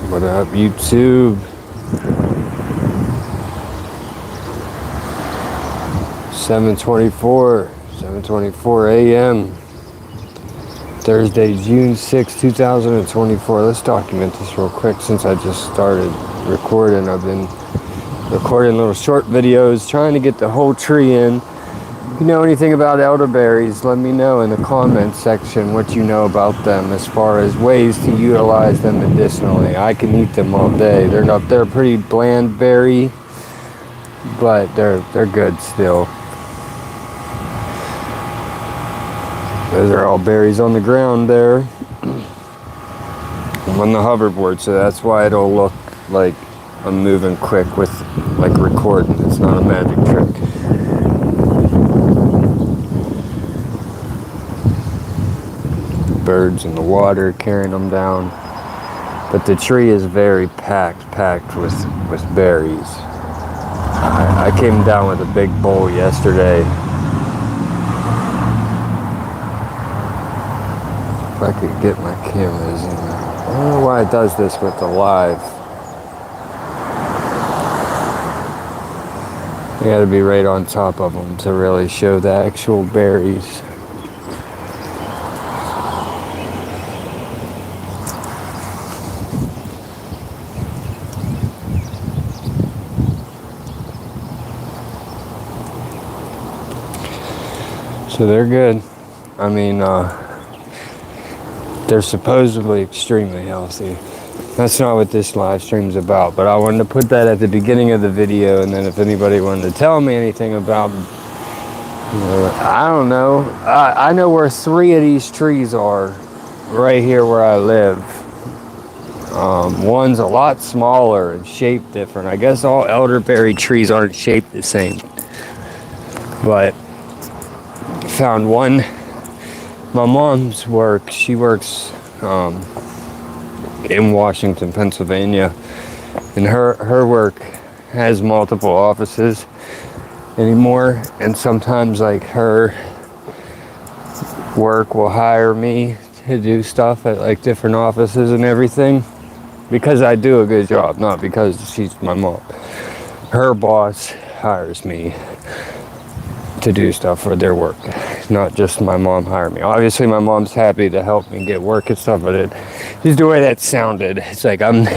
What up, YouTube? 7:24 a.m. Thursday, June 6, 2024. Let's document this real quick since I just started recording. I've been recording little short videos, trying to get the whole tree in. If you know anything about elderberries, let me know in the comments section what you know about them as far as ways to utilize them medicinally. I can eat them all day. They're a pretty bland berry, but they're good still. Those are all berries on the ground there. I'm on the hoverboard, so that's why it'll look like I'm moving quick with like recording. It's not a magic trick. Birds in the water carrying them down. But the tree is very packed with berries. I came down with a big bowl yesterday. If I could get my cameras in there. I don't know why it does this with the live. You gotta be right on top of them to really show the actual berries. So they're good. I mean, they're supposedly extremely healthy. That's not what this live stream's about, but I wanted to put that at the beginning of the video, and then if anybody wanted to tell me anything about, I don't know. I know where 3 of these trees are, right here where I live. One's a lot smaller and shaped different. I guess all elderberry trees aren't shaped the same. But found one. My mom's work, she works in Washington, Pennsylvania, and her work has multiple offices anymore, and sometimes like her work will hire me to do stuff at like different offices and everything because I do a good job, not because she's my mom. Her boss hires me to do stuff for their work, not just my mom hire me. Obviously my mom's happy to help me get work and stuff, but just the way that sounded, it's like I'm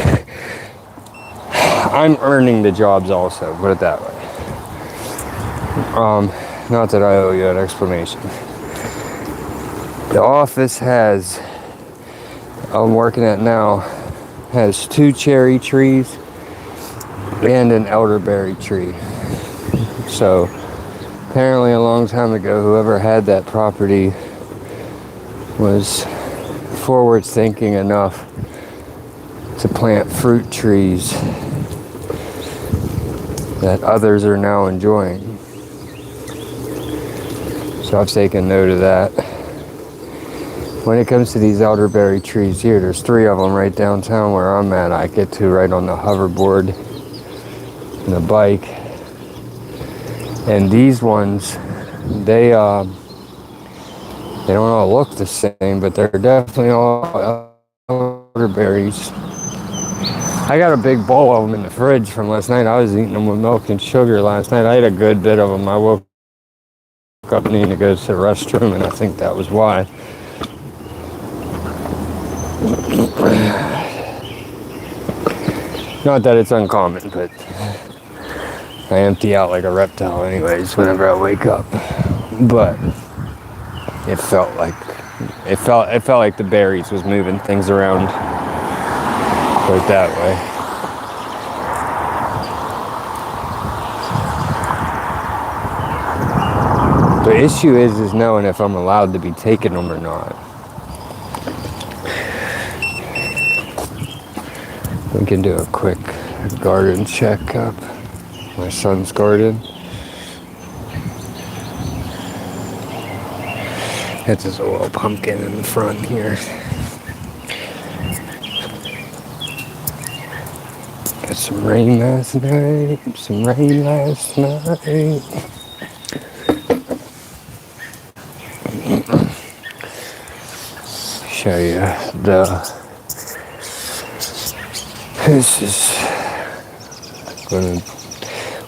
earning the jobs also, put it that way. Not that I owe you an explanation. The office I'm working at now has 2 cherry trees and an elderberry tree. So apparently a long time ago, whoever had that property was forward thinking enough to plant fruit trees that others are now enjoying. So I've taken note of that. When it comes to these elderberry trees here, there's 3 of them right downtown where I'm at. I get to right on the hoverboard and the bike. And these ones, they don't all look the same, but they're definitely all elderberries. I got a big bowl of them in the fridge from last night. I was eating them with milk and sugar last night. I ate a good bit of them. I woke up needing to go to the restroom, and I think that was why. Not that it's uncommon, but I empty out like a reptile anyways whenever I wake up. But it felt like the berries was moving things around. Put it that way. The issue is knowing if I'm allowed to be taking them or not. We can do a quick garden checkup. My son's garden. That's his little pumpkin in the front here. Got some rain last night. Show you the This is gonna.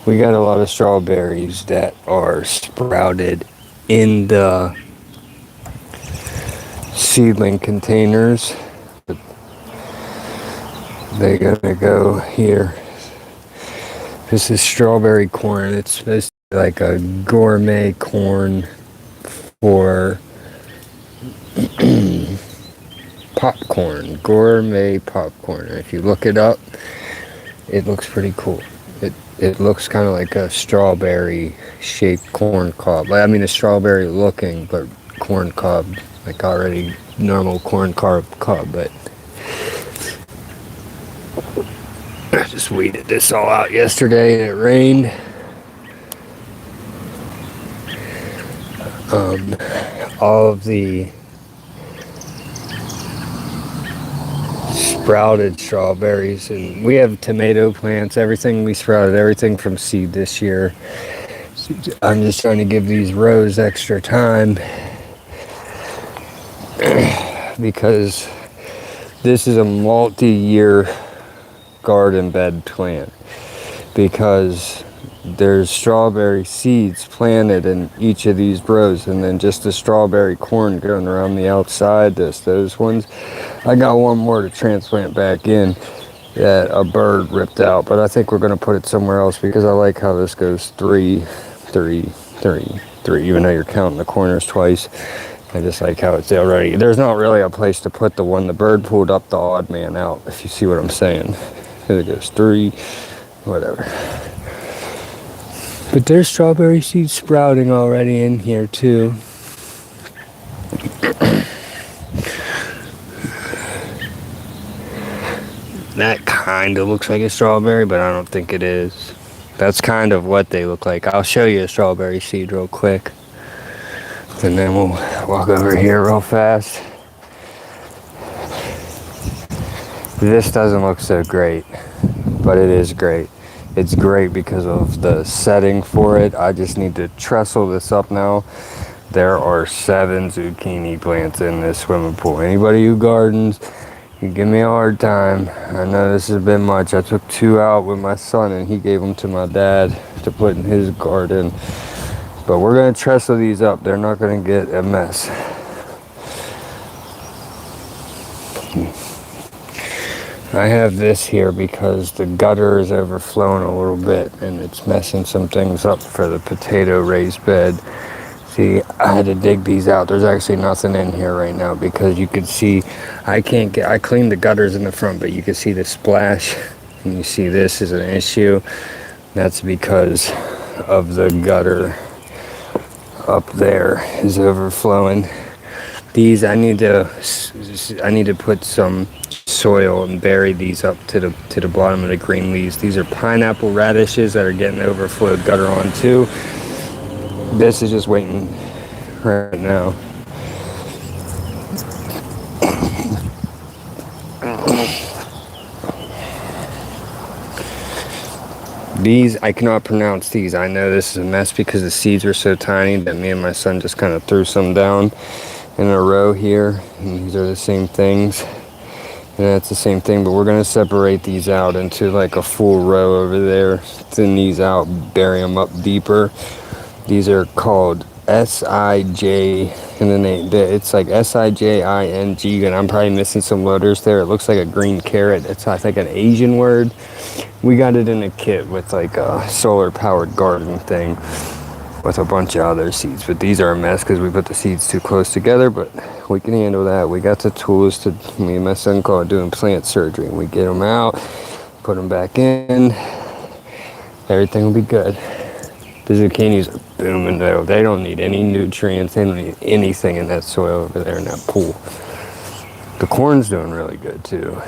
We got a lot of strawberries that are sprouted in the seedling containers. But they gotta go here. This is strawberry corn. It's supposed to be like a gourmet corn for popcorn. Gourmet popcorn. And if you look it up, it looks pretty cool. It looks kind of like a strawberry shaped corn cob. I mean, a strawberry looking, but corn cob, like already normal corn cob, but I just weeded this all out yesterday and it rained. All of the sprouted strawberries, and we have tomato plants, everything we sprouted, everything from seed this year. I'm just trying to give these rows extra time because this is a multi-year garden bed plant, because there's strawberry seeds planted in each of these rows, and then just the strawberry corn going around the outside, those ones. I got one more to transplant back in that a bird ripped out, but I think we're going to put it somewhere else because I like how this goes 3, 3, 3, 3, even though you're counting the corners twice. I just like how it's already, there's not really a place to put the one. The bird pulled up the odd man out, if you see what I'm saying. It goes 3, whatever. But there's strawberry seeds sprouting already in here too. That kind of looks like a strawberry, but I don't think it is. That's kind of what they look like. I'll show you a strawberry seed real quick. And then we'll walk over here real fast. This doesn't look so great, but it is great. It's great because of the setting for it. I just need to trestle this up now. There are 7 zucchini plants in this swimming pool. Anybody who gardens, you give me a hard time. I know this has been much. I took 2 out with my son and he gave them to my dad to put in his garden. But we're going to trestle these up. They're not going to get a mess. I have this here because the gutter is overflowing a little bit and it's messing some things up for the potato raised bed. See, I had to dig these out. There's actually nothing in here right now because you can see I cleaned the gutters in the front, but you can see the splash and you see this is an issue. That's because of the gutter up there is overflowing. These I need to put some soil and bury these up to the bottom of the green leaves. These are pineapple radishes that are getting overflowed gutter on too. This is just waiting right now. These, I cannot pronounce these. I know this is a mess because the seeds are so tiny that me and my son just kind of threw some down in a row here. And these are the same things. And that's the same thing, but we're going to separate these out into like a full row over there. Thin these out, bury them up deeper. These are called S-I-J, and then it's like S-I-J-I-N-G, and I'm probably missing some letters there. It looks like a green carrot. It's I think an Asian word. We got it in a kit with like a solar powered garden thing with a bunch of other seeds, but these are a mess because we put the seeds too close together, but we can handle that. We got the tools to, me and my son call it doing plant surgery. We get them out, put them back in, everything will be good. The zucchinis are booming though. They don't need any nutrients. They don't need anything in that soil over there in that pool. The corn's doing really good too.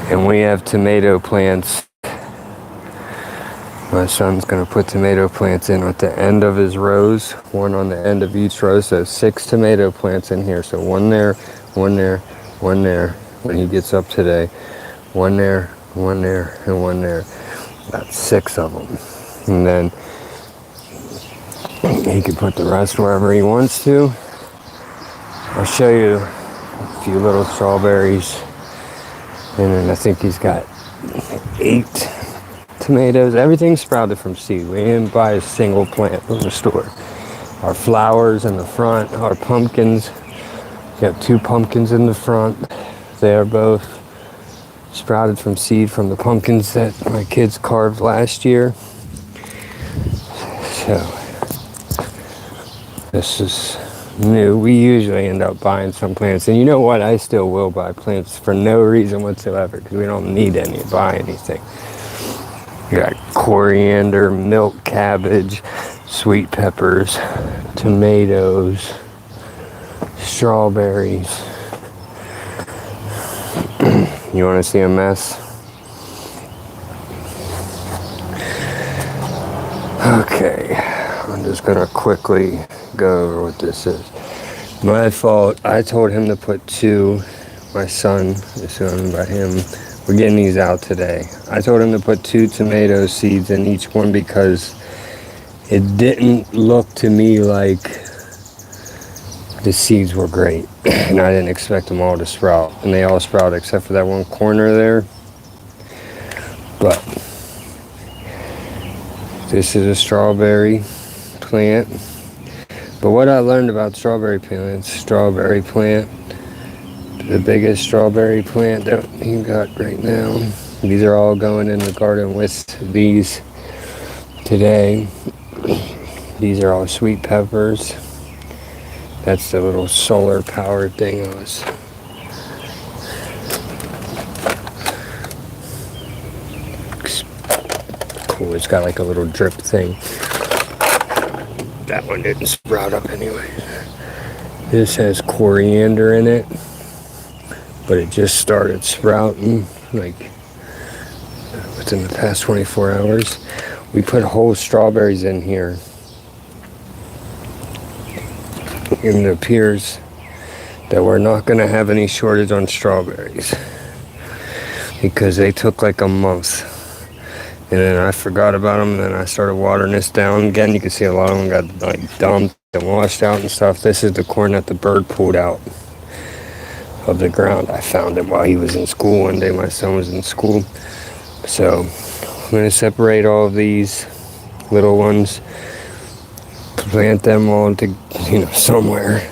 And we have tomato plants. My son's gonna put tomato plants in at the end of his rows, one on the end of each row. So 6 tomato plants in here. So one there, one there, one there. When he gets up today, one there, one there, and one there. About 6 of them. And then he can put the rest wherever he wants to. I'll show you a few little strawberries And then I think he's got 8 tomatoes. Everything's sprouted from seed. We didn't buy a single plant from the store. Our flowers in the front, our pumpkins. We have 2 pumpkins in the front. They are both sprouted from seed from the pumpkins that my kids carved last year. So this is new. We usually end up buying some plants, and you know what? I still will buy plants for no reason whatsoever because we don't need any to buy anything. We got coriander, milk cabbage, sweet peppers, tomatoes, strawberries. You want to see a mess? Okay, I'm just gonna quickly go over what this is. My fault. I told him to put 2. My son, is who I'm by him. We're getting these out today. I told him to put 2 tomato seeds in each one because it didn't look to me like the seeds were great. And I didn't expect them all to sprout. And they all sprouted except for that one corner there. But this is a strawberry plant. But what I learned about strawberry plants, the biggest strawberry plant that you got right now. These are all going in the garden with these today. These are all sweet peppers. That's the little solar powered thing I was. Cool, it's got like a little drip thing. That one didn't sprout up anyway. This has coriander in it, but it just started sprouting like within the past 24 hours. We put whole strawberries in here. And it appears that we're not going to have any shortage on strawberries because they took like a month. And then I forgot about them, and then I started watering this down. Again, you can see a lot of them got like dumped and washed out and stuff. This is the corn that the bird pulled out of the ground. I found it while he was in school one day. My son was in school. So I'm going to separate all of these little ones, plant them all into, somewhere.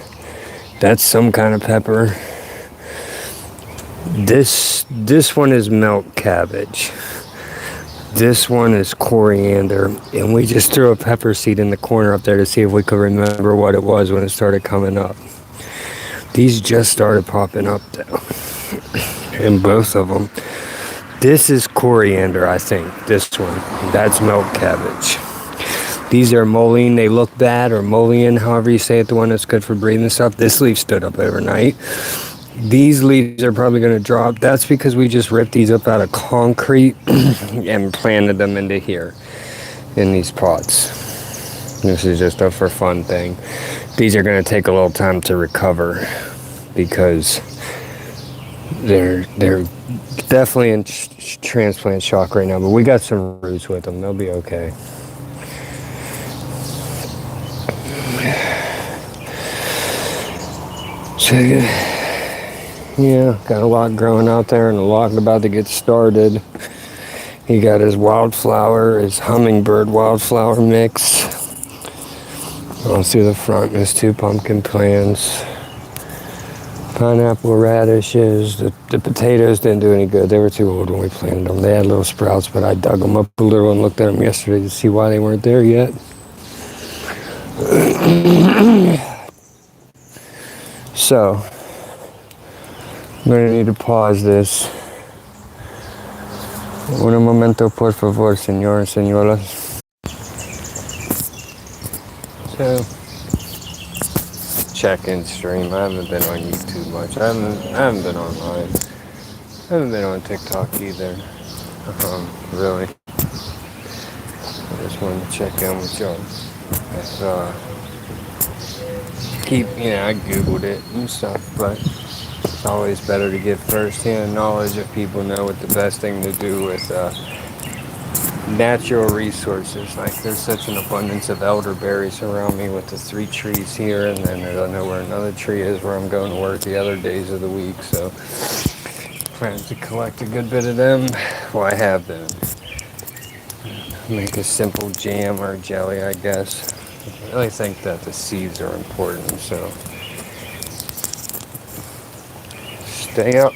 That's some kind of pepper. This one is milk cabbage. This one is coriander, and we just threw a pepper seed in the corner up there to see if we could remember what it was when it started coming up. These just started popping up though, and both of them. This is coriander, I think, this one. That's milk cabbage. These are mullein, they look bad, or mullein, however you say it, the one that's good for breathing stuff. This leaf stood up overnight. These leaves are probably going to drop. That's because we just ripped these up out of concrete and planted them into here in these pots. This is just a for fun thing. These are going to take a little time to recover because they're definitely in transplant shock right now, but we got some roots with them. They'll be okay. So yeah, got a lot growing out there and a lot about to get started. He got his wildflower, his hummingbird wildflower mix. All through the front, there's 2 pumpkin plants. Pineapple radishes. The potatoes didn't do any good. They were too old when we planted them. They had little sprouts, but I dug them up a little and looked at them yesterday to see why they weren't there yet. So, I'm going to need to pause this. Un momento, por favor, señor, señoras. So, check-in stream. I haven't been on YouTube much. I haven't been online. I haven't been on TikTok either. Really. I just wanted to check in with y'all. I Googled it and stuff, but it's always better to get first-hand knowledge if people know what the best thing to do with natural resources. Like there's such an abundance of elderberries around me with the 3 trees here, and then I don't know where another tree is where I'm going to work the other days of the week. So Plan to collect a good bit of them. Well, I have been. Make a simple jam or jelly, I guess. I really think that the seeds are important, so stay up.